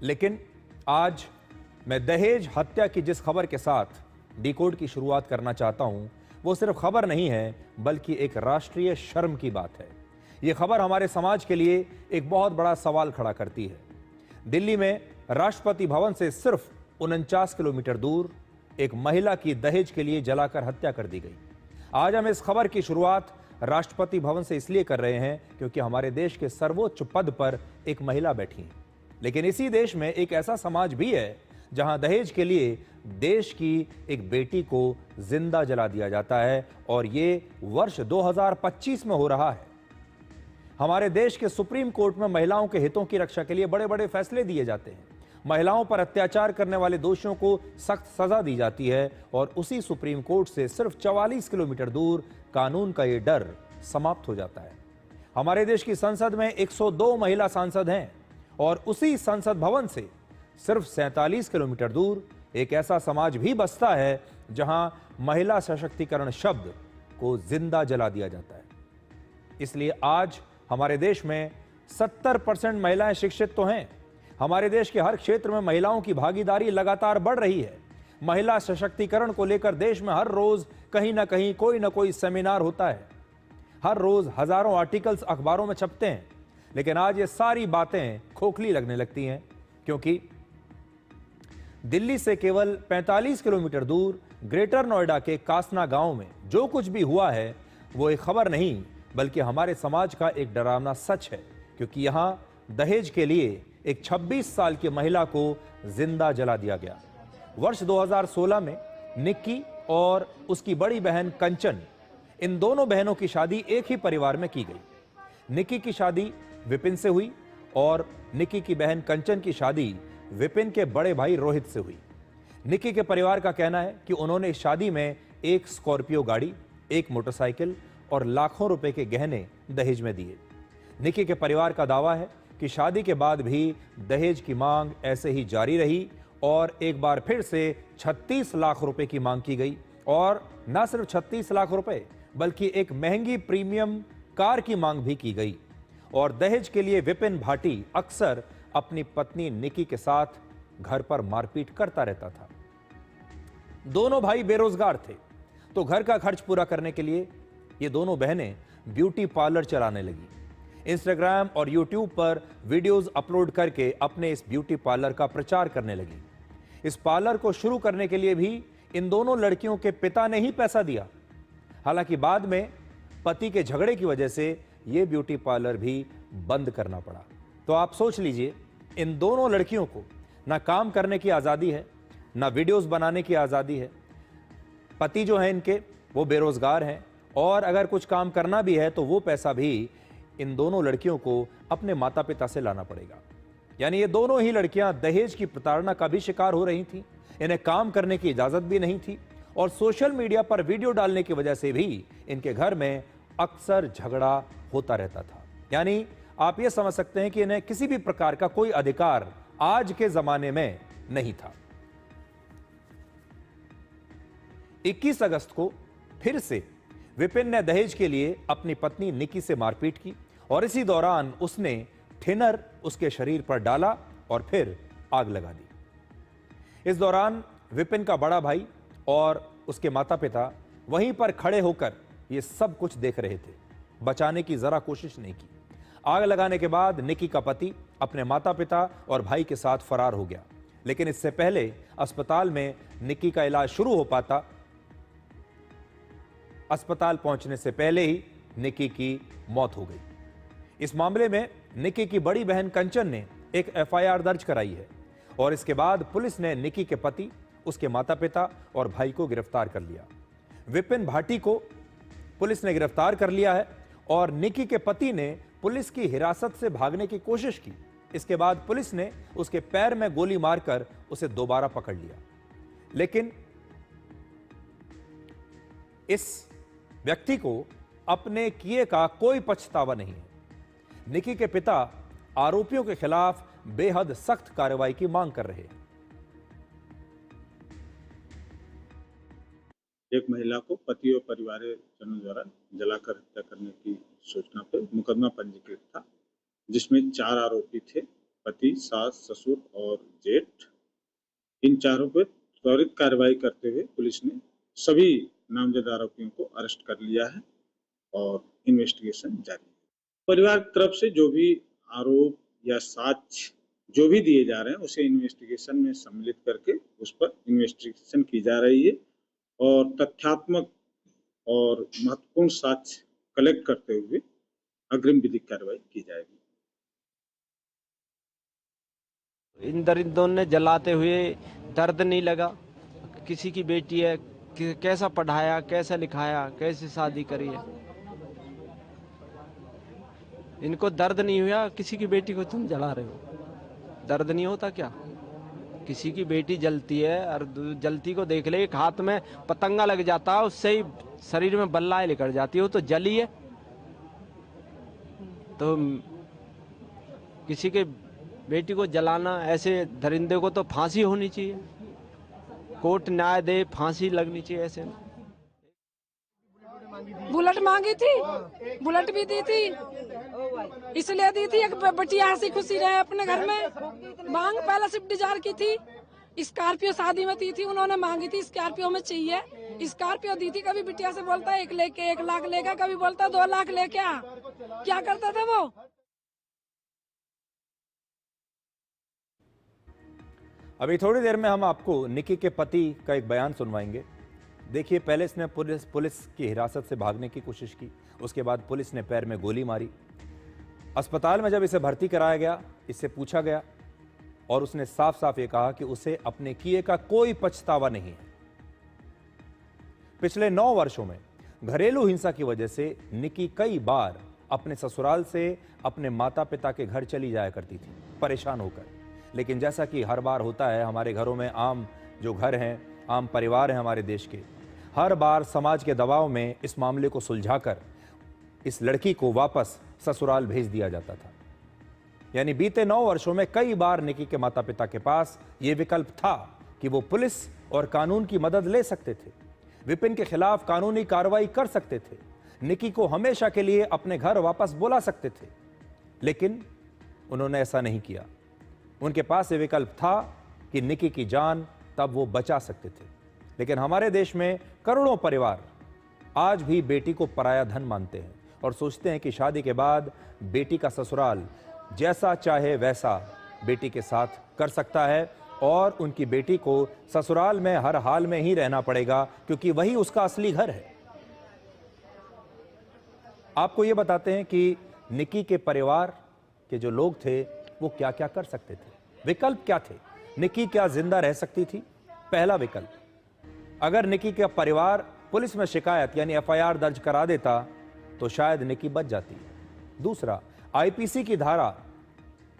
लेकिन आज मैं दहेज हत्या की जिस खबर के साथ डिकोड की शुरुआत करना चाहता हूं, वो सिर्फ खबर नहीं है, बल्कि एक राष्ट्रीय शर्म की बात है। ये खबर हमारे समाज के लिए एक बहुत बड़ा सवाल खड़ा करती है। दिल्ली में राष्ट्रपति भवन से सिर्फ 49 किलोमीटर दूर एक महिला की दहेज के लिए जलाकर हत्या कर दी गई। आज हम इस खबर की शुरुआत राष्ट्रपति भवन से इसलिए कर रहे हैं क्योंकि हमारे देश के सर्वोच्च पद पर एक महिला बैठी है। लेकिन इसी देश में एक ऐसा समाज भी है जहां दहेज के लिए देश की एक बेटी को जिंदा जला दिया जाता है, और ये वर्ष 2025 में हो रहा है। हमारे देश के सुप्रीम कोर्ट में महिलाओं के हितों की रक्षा के लिए बड़े बड़े फैसले दिए जाते हैं। महिलाओं पर अत्याचार करने वाले दोषियों को सख्त सजा दी जाती है, और उसी सुप्रीम कोर्ट से सिर्फ 44 किलोमीटर दूर कानून का ये डर समाप्त हो जाता है। हमारे देश की संसद में 102 महिला सांसद हैं, और उसी संसद भवन से सिर्फ 47 किलोमीटर दूर एक ऐसा समाज भी बसता है जहां महिला सशक्तिकरण शब्द को जिंदा जला दिया जाता है। इसलिए आज हमारे देश में 70% महिलाएं शिक्षित तो हैं। हमारे देश के हर क्षेत्र में महिलाओं की भागीदारी लगातार बढ़ रही है। महिला सशक्तिकरण को लेकर देश में हर रोज कहीं ना कहीं कोई ना कोई सेमिनार होता है। हर रोज हजारों आर्टिकल्स अखबारों में छपते हैं। लेकिन आज ये सारी बातें खोखली लगने लगती हैं, क्योंकि दिल्ली से केवल 45 किलोमीटर दूर ग्रेटर नोएडा के कासना गांव में जो कुछ भी हुआ है वो एक खबर नहीं, बल्कि हमारे समाज का एक डरावना सच है। क्योंकि यहां दहेज के लिए एक 26 साल की महिला को जिंदा जला दिया गया। वर्ष 2016 में निक्की और उसकी बड़ी बहन कंचन, इन दोनों बहनों की शादी एक ही परिवार में की गई। निक्की की शादी विपिन से हुई, और निक्की की बहन कंचन की शादी विपिन के बड़े भाई रोहित से हुई। निक्की के परिवार का कहना है कि उन्होंने इस शादी में एक स्कॉर्पियो गाड़ी, एक मोटरसाइकिल और लाखों रुपए के गहने दहेज में दिए। निक्की के परिवार का दावा है कि शादी के बाद भी दहेज की मांग ऐसे ही जारी रही, और एक बार फिर से 36 लाख रुपए की मांग की गई। और न सिर्फ 36 लाख रुपए, बल्कि एक महंगी प्रीमियम कार की मांग भी की गई। और दहेज के लिए विपिन भाटी अक्सर अपनी पत्नी निक्की के साथ घर पर मारपीट करता रहता था। दोनों भाई बेरोजगार थे, तो घर का खर्च पूरा करने के लिए ये दोनों बहनें ब्यूटी पार्लर चलाने लगी। इंस्टाग्राम और यूट्यूब पर वीडियोस अपलोड करके अपने इस ब्यूटी पार्लर का प्रचार करने लगी। इस पार्लर को शुरू करने के लिए भी इन दोनों लड़कियों के पिता ने ही पैसा दिया। हालांकि बाद में पति के झगड़े की वजह से यह ब्यूटी पार्लर भी बंद करना पड़ा। तो आप सोच लीजिए, इन दोनों लड़कियों को ना काम करने की आज़ादी है, ना वीडियोस बनाने की आज़ादी है। पति जो है इनके वो बेरोजगार हैं, और अगर कुछ काम करना भी है तो वो पैसा भी इन दोनों लड़कियों को अपने माता पिता से लाना पड़ेगा। यानी ये दोनों ही लड़कियां दहेज की प्रताड़ना का भी शिकार हो रही थीं। इन्हें काम करने की इजाज़त भी नहीं थी, और सोशल मीडिया पर वीडियो डालने की वजह से भी इनके घर में अक्सर झगड़ा होता रहता था। यानी आप ये समझ सकते हैं कि इन्हें किसी भी प्रकार का कोई अधिकार आज के जमाने में नहीं था। 21 अगस्त को फिर से विपिन ने दहेज के लिए अपनी पत्नी निक्की से मारपीट की, और इसी दौरान उसने थिनर उसके शरीर पर डाला और फिर आग लगा दी। इस दौरान विपिन का बड़ा भाई और उसके माता पिता वहीं पर खड़े होकर ये सब कुछ देख रहे थे। बचाने की जरा कोशिश नहीं की। आग लगाने के बाद निक्की का पति अपने माता पिता और भाई के साथ फरार हो गया। लेकिन इससे पहले अस्पताल में निक्की का इलाज शुरू हो पाता, अस्पताल पहुंचने से पहले ही निक्की की मौत हो गई। इस मामले में निक्की की बड़ी बहन कंचन ने एक एफआईआर दर्ज कराई है, और इसके बाद पुलिस ने निक्की के पति, उसके माता पिता और भाई को गिरफ्तार कर लिया। विपिन भाटी को पुलिस ने गिरफ्तार कर लिया है, और निक्की के पति ने पुलिस की हिरासत से भागने की कोशिश की। इसके बाद पुलिस ने उसके पैर में गोली मारकर उसे दोबारा पकड़ लिया। लेकिन इस व्यक्ति को अपने किए का कोई पछतावा नहीं है। निक्की के पिता आरोपियों के खिलाफ बेहद सख्त कार्रवाई की मांग कर रहे हैं। एक महिला को पति और परिवारजनों द्वारा जलाकर हत्या करने की सूचना पर मुकदमा पंजीकृत था, जिसमें 4 आरोपी थे पति, सास, ससुर और जेठ, इन चारों पर त्वरित कार्रवाई करते हुए पुलिस ने सभी नामजद आरोपियों को अरेस्ट कर लिया है और इन्वेस्टिगेशन जारी है। परिवार की तरफ से जो भी आरोप या साक्ष्य जो भी दिए जा रहे हैं उसे इन्वेस्टिगेशन में सम्मिलित करके उस पर इन्वेस्टिगेशन की जा रही है और तथ्यात्मक और महत्वपूर्ण साक्ष्य कलेक्ट करते हुए अग्रिम विधिक कार्रवाई की जाएगी। इन दरिंदों ने जलाते हुए दर्द नहीं लगा। किसी की बेटी है, कैसा पढ़ाया, कैसा लिखाया, कैसे शादी करी है, इनको दर्द नहीं हुआ। किसी की बेटी को तुम जला रहे हो, दर्द नहीं होता क्या? किसी की बेटी जलती है और जलती को देख ले, एक हाथ में पतंगा लग जाता है, उससे ही शरीर में बल्लाएं निकल जाती है, वो तो जली है। तो किसी के बेटी को जलाना, ऐसे दरिंदे को तो फांसी होनी चाहिए, कोर्ट न्याय दे, फांसी लगनी चाहिए ऐसे। बुलेट मांगी थी, बुलेट भी दी थी, इसलिए दी थी एक बटिया हंसी खुशी रहे अपने घर में। मांग पहले स्विफ्ट डिजायर की थी, स्कॉर्पियो शादी में दी थी, उन्होंने मांगी थी स्कॉर्पियो में चाहिए, स्कॉर्पियो दी थी। कभी बिटिया से बोलता है 1 लाख लेगा, कभी बोलता 2 लाख लेके आ। क्या करता था वो? अभी थोड़ी देर में हम आपको निकी के पति का एक बयान सुनवाएंगे। देखिए, पहले इसने पुलिस की हिरासत से भागने की कोशिश की, उसके बाद पुलिस ने पैर में गोली मारी। अस्पताल में जब इसे भर्ती कराया गया, इससे पूछा गया और उसने साफ साफ ये कहा कि उसे अपने किए का कोई पछतावा नहीं है। पिछले 9 वर्षों में घरेलू हिंसा की वजह से निकी कई बार अपने ससुराल से अपने माता पिता के घर चली जाया करती थी, परेशान होकर। लेकिन जैसा कि हर बार होता है, हमारे घरों में आम जो घर हैं, आम परिवार हैं हमारे देश के, हर बार समाज के दबाव में इस मामले को सुलझाकर इस लड़की को वापस ससुराल भेज दिया जाता था। यानी बीते 9 वर्षों में कई बार निकी के माता पिता के पास यह विकल्प था कि वो पुलिस और कानून की मदद ले सकते थे, विपिन के खिलाफ कानूनी कार्रवाई कर सकते थे, निकी को हमेशा के लिए अपने घर वापस बुला सकते थे। लेकिन उन्होंने ऐसा नहीं किया। उनके पास ये विकल्प था कि निकी की जान तब वो बचा सकते थे। लेकिन हमारे देश में करोड़ों परिवार आज भी बेटी को पराया धन मानते हैं और सोचते हैं कि शादी के बाद बेटी का ससुराल जैसा चाहे वैसा बेटी के साथ कर सकता है और उनकी बेटी को ससुराल में हर हाल में ही रहना पड़ेगा, क्योंकि वही उसका असली घर है। आपको ये बताते हैं कि निकी के परिवार के जो लोग थे वो क्या क्या कर सकते थे, विकल्प क्या थे। निकी क्या जिंदा रह सकती थी? पहला विकल्प, अगर निकी का परिवार पुलिस में शिकायत यानी एफआईआर दर्ज करा देता तो शायद निकी बच जाती। दूसरा, आईपीसी की धारा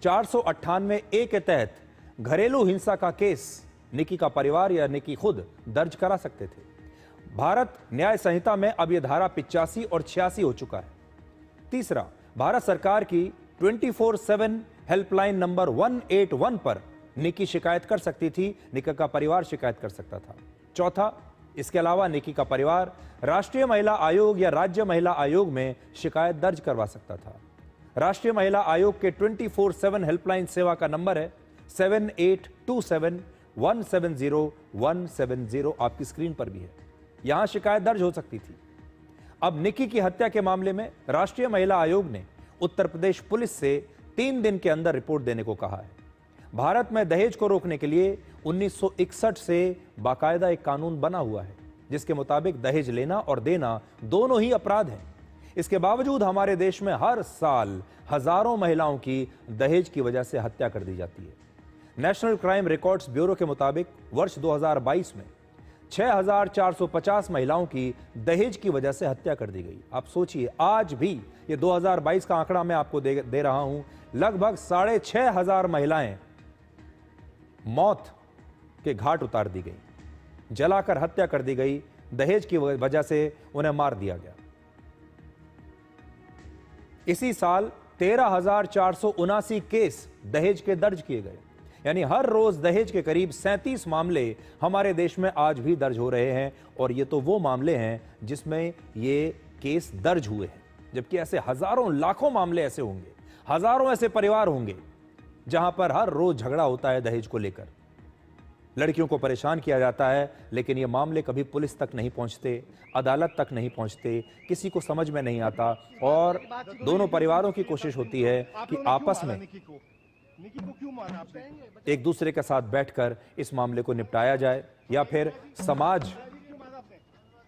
498A के तहत घरेलू हिंसा का केस निकी का परिवार या निकी खुद दर्ज करा सकते थे। भारत न्याय संहिता में अब यह धारा 85 और 86 हो चुका है। तीसरा, भारत सरकार की 24/7 हेल्पलाइन नंबर 181 पर निकी शिकायत कर सकती थी, निकी का परिवार शिकायत कर सकता था। चौथा, इसके अलावा निकी का परिवार राष्ट्रीय महिला आयोग या राज्य महिला आयोग में शिकायत दर्ज करवा सकता था। राष्ट्रीय महिला आयोग के 24/7 हेल्पलाइन सेवा का नंबर है 7827170170, आपकी स्क्रीन पर भी है। यहां शिकायत दर्ज हो सकती थी। अब निकी की हत्या के मामले में राष्ट्रीय महिला आयोग ने उत्तर प्रदेश पुलिस से 3 दिन के अंदर रिपोर्ट देने को कहा है। भारत में दहेज को रोकने के लिए 1961 से बाकायदा एक कानून बना हुआ है जिसके मुताबिक दहेज लेना और देना दोनों ही अपराध हैं। इसके बावजूद हमारे देश में हर साल हजारों महिलाओं की दहेज की वजह से हत्या कर दी जाती है। नेशनल क्राइम रिकॉर्ड्स ब्यूरो के मुताबिक वर्ष 2022 में 6450 महिलाओं की दहेज की वजह से हत्या कर दी गई। आप सोचिए, आज भी ये 2022 का आंकड़ा मैं आपको दे रहा हूं, लगभग 6500 महिलाएं मौत के घाट उतार दी गई, जलाकर हत्या कर दी गई, दहेज की वजह से उन्हें मार दिया गया। इसी साल 13,479 केस दहेज के दर्ज किए गए, यानी हर रोज दहेज के करीब 37 मामले हमारे देश में आज भी दर्ज हो रहे हैं। और ये तो वो मामले हैं जिसमें ये केस दर्ज हुए हैं, जबकि ऐसे हजारों लाखों मामले ऐसे होंगे, हजारों ऐसे परिवार होंगे जहां पर हर रोज झगड़ा होता है दहेज को लेकर। लड़कियों को परेशान किया जाता है, लेकिन ये मामले कभी पुलिस तक नहीं पहुंचते, अदालत तक नहीं पहुंचते, किसी को समझ में नहीं आता और दोनों परिवारों की कोशिश होती है कि आपस में एक दूसरे के साथ बैठकर इस मामले को निपटाया जाए या फिर समाज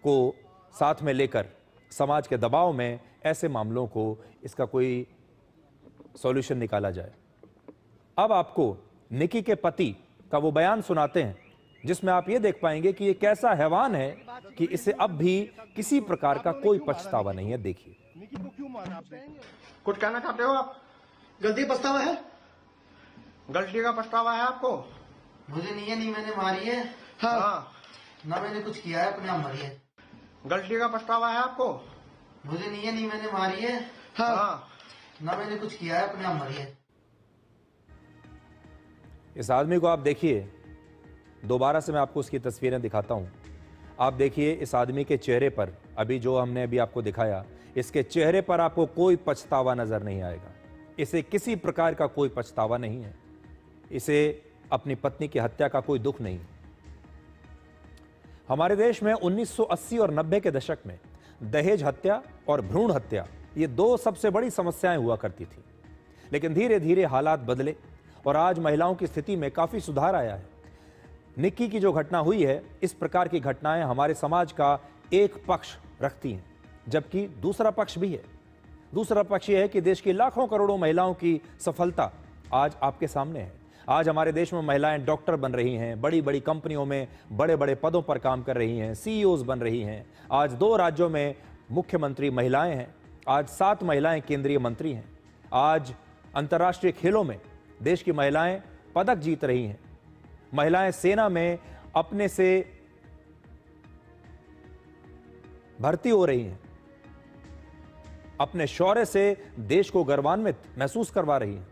को साथ में लेकर समाज के दबाव में ऐसे मामलों को इसका कोई सॉल्यूशन निकाला जाए। अब आपको निकी के पति का वो बयान सुनाते हैं जिसमें आप ये देख पाएंगे कि ये कैसा हैवान है कि इसे अब भी किसी प्रकार का कोई पछतावा नहीं है। देखिए। कुछ कहना चाहते हो आप? गलती पछतावा है? गलती का पछतावा है आपको? मुझे नहीं है, नहीं मैंने मारी है। हाँ। ना मैंने कुछ किया है, अपने आप मरी है। गलती का पछतावा है आपको? मुझे नहीं है, नहीं मैंने मारी है। हाँ। ना मैंने कुछ किया है, अपने आप मरी है। इस आदमी को आप देखिए, दोबारा से मैं आपको उसकी तस्वीरें दिखाता हूं। आप देखिए इस आदमी के चेहरे पर, अभी जो हमने अभी आपको दिखाया, इसके चेहरे पर आपको कोई पछतावा नजर नहीं आएगा। इसे किसी प्रकार का कोई पछतावा नहीं है, इसे अपनी पत्नी की हत्या का कोई दुख नहीं। हमारे देश में 1980 और 90 के दशक में दहेज हत्या और भ्रूण हत्या, ये दो सबसे बड़ी समस्याएं हुआ करती थी। लेकिन धीरे धीरे हालात बदले और आज महिलाओं की स्थिति में काफी सुधार आया है। निक्की की जो घटना हुई है, इस प्रकार की घटनाएं हमारे समाज का एक पक्ष रखती हैं, जबकि दूसरा पक्ष भी है। दूसरा पक्ष यह है कि देश की लाखों करोड़ों महिलाओं की सफलता आज आपके सामने है। आज हमारे देश में महिलाएं डॉक्टर बन रही हैं, बड़ी बड़ी कंपनियों में बड़े बड़े पदों पर काम कर रही हैं, सीईओज बन रही हैं। आज 2 राज्यों में मुख्यमंत्री महिलाएं हैं। आज 7 महिलाएं केंद्रीय मंत्री हैं। आज अंतर्राष्ट्रीय खेलों में देश की महिलाएं पदक जीत रही हैं। महिलाएं सेना में अपने से भर्ती हो रही हैं, अपने शौर्य से देश को गौरवान्वित महसूस करवा रही हैं।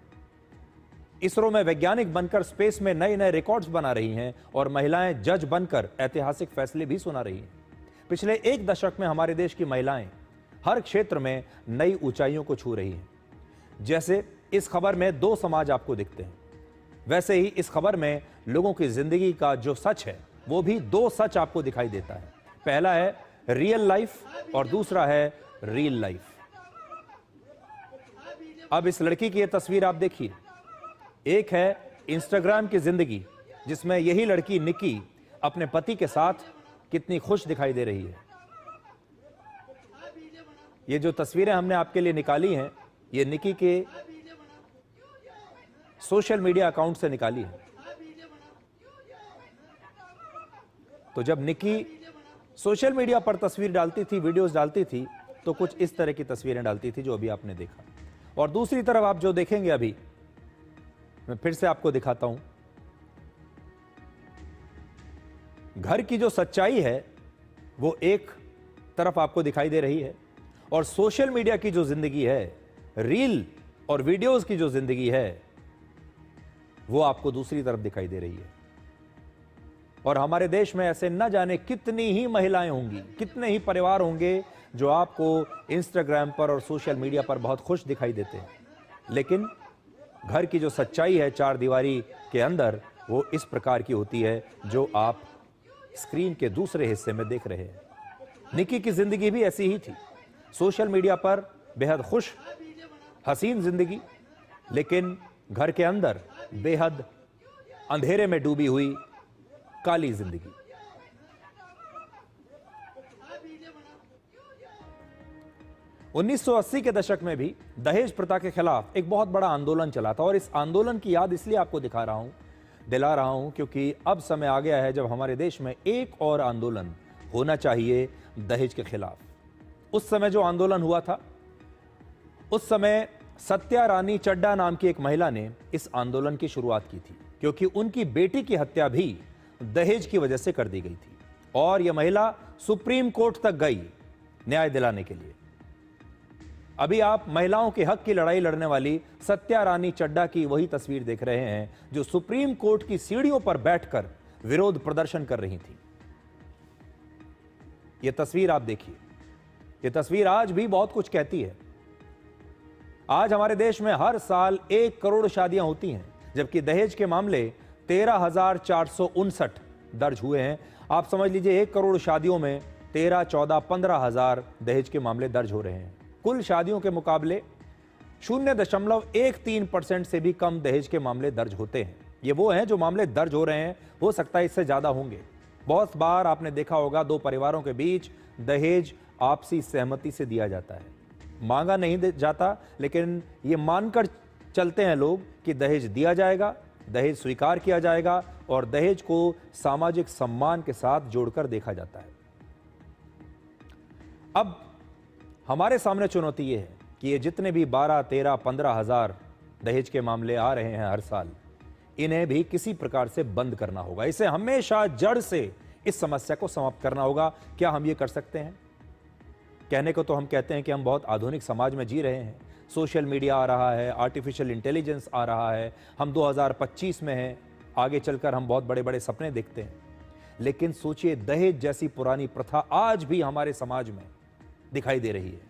इसरो में वैज्ञानिक बनकर स्पेस में नए नए रिकॉर्ड्स बना रही हैं और महिलाएं जज बनकर ऐतिहासिक फैसले भी सुना रही हैं। पिछले 1 दशक में हमारे देश की महिलाएं हर क्षेत्र में नई ऊंचाइयों को छू रही हैं। जैसे इस खबर में 2 समाज आपको दिखते हैं, वैसे ही इस खबर में लोगों की जिंदगी का जो सच है, वो भी 2 सच आपको दिखाई देता है। पहला है रियल लाइफ और दूसरा है रील लाइफ। अब इस लड़की की यह तस्वीर आप देखिए। एक है इंस्टाग्राम की जिंदगी, जिसमें यही लड़की निकी अपने पति के साथ कितनी खुश दिखाई दे रही है। ये जो तस्वीरें हमने आपके लिए निकाली हैं, ये निकी के सोशल मीडिया अकाउंट से निकाली है। तो जब निकी सोशल मीडिया पर तस्वीर डालती थी, वीडियोस डालती थी, तो कुछ इस तरह की तस्वीरें डालती थी जो अभी आपने देखा। और दूसरी तरफ आप जो देखेंगे, अभी मैं फिर से आपको दिखाता हूं, घर की जो सच्चाई है वो एक तरफ आपको दिखाई दे रही है और सोशल मीडिया की जो जिंदगी है, रील और वीडियोस की जो जिंदगी है, वो आपको दूसरी तरफ दिखाई दे रही है। और हमारे देश में ऐसे न जाने कितनी ही महिलाएं होंगी, कितने ही परिवार होंगे जो आपको इंस्टाग्राम पर और सोशल मीडिया पर बहुत खुश दिखाई देते हैं, लेकिन घर की जो सच्चाई है 4 दीवारी के अंदर, वो इस प्रकार की होती है जो आप स्क्रीन के दूसरे हिस्से में देख रहे हैं। निकी की जिंदगी भी ऐसी ही थी, सोशल मीडिया पर बेहद खुश हसीन जिंदगी, लेकिन घर के अंदर बेहद अंधेरे में डूबी हुई काली जिंदगी। (1980) के दशक में भी दहेज प्रथा के खिलाफ एक बहुत बड़ा आंदोलन चला था और इस आंदोलन की याद इसलिए आपको दिला रहा हूं क्योंकि अब समय आ गया है जब हमारे देश में एक और आंदोलन होना चाहिए दहेज के खिलाफ। उस समय जो आंदोलन हुआ था, उस समय सत्या रानी चड्डा नाम की एक महिला ने इस आंदोलन की शुरुआत की थी, क्योंकि उनकी बेटी की हत्या भी दहेज की वजह से कर दी गई थी और यह महिला सुप्रीम कोर्ट तक गई न्याय दिलाने के लिए। अभी आप महिलाओं के हक की लड़ाई लड़ने वाली सत्या रानी चड्डा की वही तस्वीर देख रहे हैं जो सुप्रीम कोर्ट की सीढ़ियों पर बैठकर विरोध प्रदर्शन कर रही थी। यह तस्वीर आप देखिए, यह तस्वीर आज भी बहुत कुछ कहती है। आज हमारे देश में हर साल 1 करोड़ शादियां होती हैं, जबकि दहेज के मामले 13,459 दर्ज हुए हैं। आप समझ लीजिए 1 करोड़ शादियों में 13, 14, 15,000 दहेज के मामले दर्ज हो रहे हैं। कुल शादियों के मुकाबले 0.13% से भी कम दहेज के मामले दर्ज होते हैं। ये वो हैं जो मामले दर्ज हो रहे हैं, हो सकता है इससे ज्यादा होंगे। बहुत बार आपने देखा होगा 2 परिवारों के बीच दहेज आपसी सहमति से दिया जाता है, मांगा नहीं जाता, लेकिन ये मानकर चलते हैं लोग कि दहेज दिया जाएगा, दहेज स्वीकार किया जाएगा और दहेज को सामाजिक सम्मान के साथ जोड़कर देखा जाता है। अब हमारे सामने चुनौती यह है कि ये जितने भी 12, 13, 15,000 दहेज के मामले आ रहे हैं हर साल, इन्हें भी किसी प्रकार से बंद करना होगा। इसे हमेशा जड़ से इस समस्या को समाप्त करना होगा। क्या हम ये कर सकते हैं? कहने को तो हम कहते हैं कि हम बहुत आधुनिक समाज में जी रहे हैं, सोशल मीडिया आ रहा है, आर्टिफिशियल इंटेलिजेंस आ रहा है, हम 2025 में हैं, आगे चलकर हम बहुत बड़े बड़े सपने देखते हैं। लेकिन सोचिए, दहेज जैसी पुरानी प्रथा आज भी हमारे समाज में दिखाई दे रही है।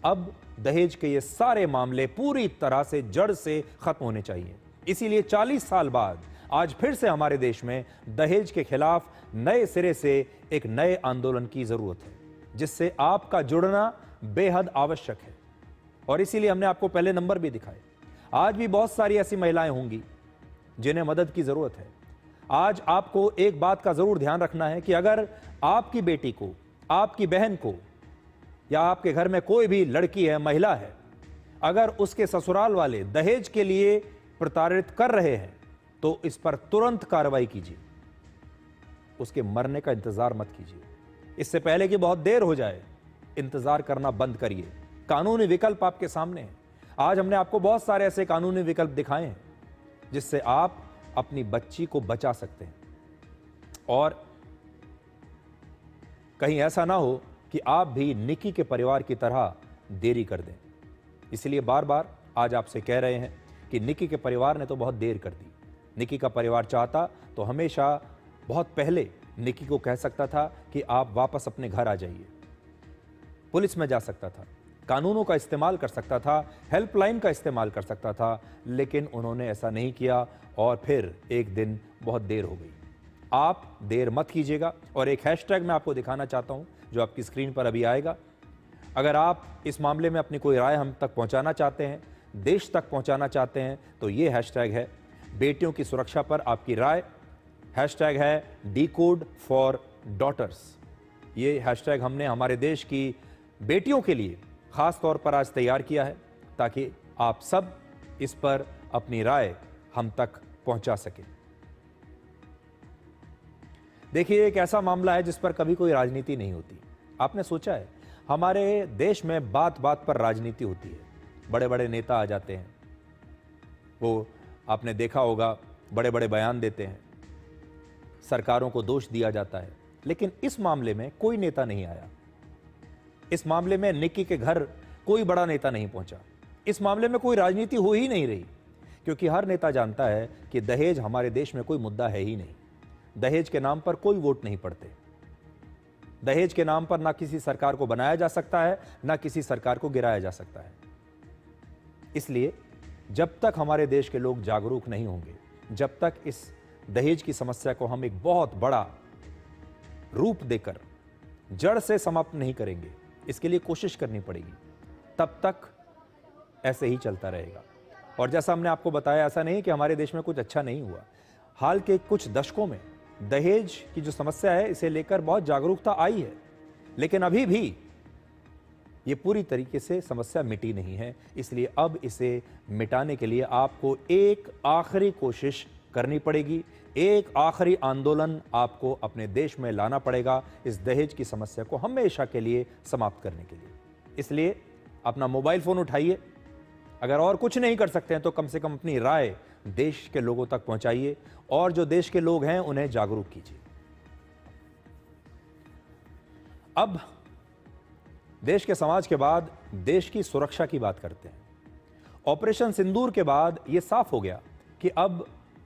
अब दहेज के ये सारे मामले पूरी तरह से जड़ से खत्म होने चाहिए। इसीलिए 40 साल बाद आज फिर से हमारे देश में दहेज के खिलाफ नए सिरे से एक नए आंदोलन की जरूरत है, जिससे आपका जुड़ना बेहद आवश्यक है। और इसीलिए हमने आपको पहले नंबर भी दिखाए। आज भी बहुत सारी ऐसी महिलाएं होंगी जिन्हें मदद की जरूरत है। आज आपको एक बात का जरूर ध्यान रखना है कि अगर आपकी बेटी को, आपकी बहन को, या आपके घर में कोई भी लड़की है, महिला है, अगर उसके ससुराल वाले दहेज के लिए प्रताड़ित कर रहे हैं तो इस पर तुरंत कार्रवाई कीजिए। उसके मरने का इंतजार मत कीजिए। इससे पहले कि बहुत देर हो जाए, इंतजार करना बंद करिए। कानूनी विकल्प आपके सामने हैं। आज हमने आपको बहुत सारे ऐसे कानूनी विकल्प दिखाए हैं जिससे आप अपनी बच्ची को बचा सकते हैं। और कहीं ऐसा ना हो कि आप भी निकी के परिवार की तरह देरी कर दें। इसलिए बार बार आज आपसे कह रहे हैं कि निकी के परिवार ने तो बहुत देर कर दी। निकी का परिवार चाहता तो हमेशा बहुत पहले निकी को कह सकता था कि आप वापस अपने घर आ जाइए, पुलिस में जा सकता था, कानूनों का इस्तेमाल कर सकता था, हेल्पलाइन का इस्तेमाल कर सकता था, लेकिन उन्होंने ऐसा नहीं किया और फिर एक दिन बहुत देर हो गई। आप देर मत कीजिएगा। और एक हैशटैग मैं आपको दिखाना चाहता हूं जो आपकी स्क्रीन पर अभी आएगा। अगर आप इस मामले में अपनी कोई राय हम तक पहुंचाना चाहते हैं, देश तक पहुंचाना चाहते हैं, तो ये हैशटैग है बेटियों की सुरक्षा पर आपकी राय। हैशटैग है डिकोड फॉर डॉटर्स। ये हैशटैग हमने हमारे देश की बेटियों के लिए खास तौर पर आज तैयार किया है ताकि आप सब इस पर अपनी राय हम तक पहुंचा सकें। देखिए, एक ऐसा मामला है जिस पर कभी कोई राजनीति नहीं होती। आपने सोचा है, हमारे देश में बात बात पर राजनीति होती है। बड़े बड़े नेता आ जाते हैं, वो आपने देखा होगा बड़े बड़े बयान देते हैं, सरकारों को दोष दिया जाता है। लेकिन इस मामले में कोई नेता नहीं आया। इस मामले में निक्की के घर कोई बड़ा नेता नहीं पहुंचा। इस मामले में कोई राजनीति हो ही नहीं रही, क्योंकि हर नेता जानता है कि दहेज हमारे देश में कोई मुद्दा है ही नहीं। दहेज के नाम पर कोई वोट नहीं पड़ते। दहेज के नाम पर ना किसी सरकार को बनाया जा सकता है, ना किसी सरकार को गिराया जा सकता है। इसलिए जब तक हमारे देश के लोग जागरूक नहीं होंगे, जब तक इस दहेज की समस्या को हम एक बहुत बड़ा रूप देकर जड़ से समाप्त नहीं करेंगे, इसके लिए कोशिश करनी पड़ेगी, तब तक ऐसे ही चलता रहेगा। और जैसा हमने आपको बताया, ऐसा नहीं कि हमारे देश में कुछ अच्छा नहीं हुआ। हाल के कुछ दशकों में दहेज की जो समस्या है, इसे लेकर बहुत जागरूकता आई है, लेकिन अभी भी ये पूरी तरीके से समस्या मिटी नहीं है। इसलिए अब इसे मिटाने के लिए आपको एक आखिरी कोशिश करनी पड़ेगी, एक आखिरी आंदोलन आपको अपने देश में लाना पड़ेगा इस दहेज की समस्या को हमेशा के लिए समाप्त करने के लिए। इसलिए अपना मोबाइल फोन उठाइए, अगर और कुछ नहीं कर सकते हैं तो कम से कम अपनी राय देश के लोगों तक पहुंचाइए और जो देश के लोग हैं उन्हें जागरूक कीजिए। अब देश के समाज के बाद देश की सुरक्षा की बात करते हैं। ऑपरेशन सिंदूर के बाद यह साफ हो गया कि अब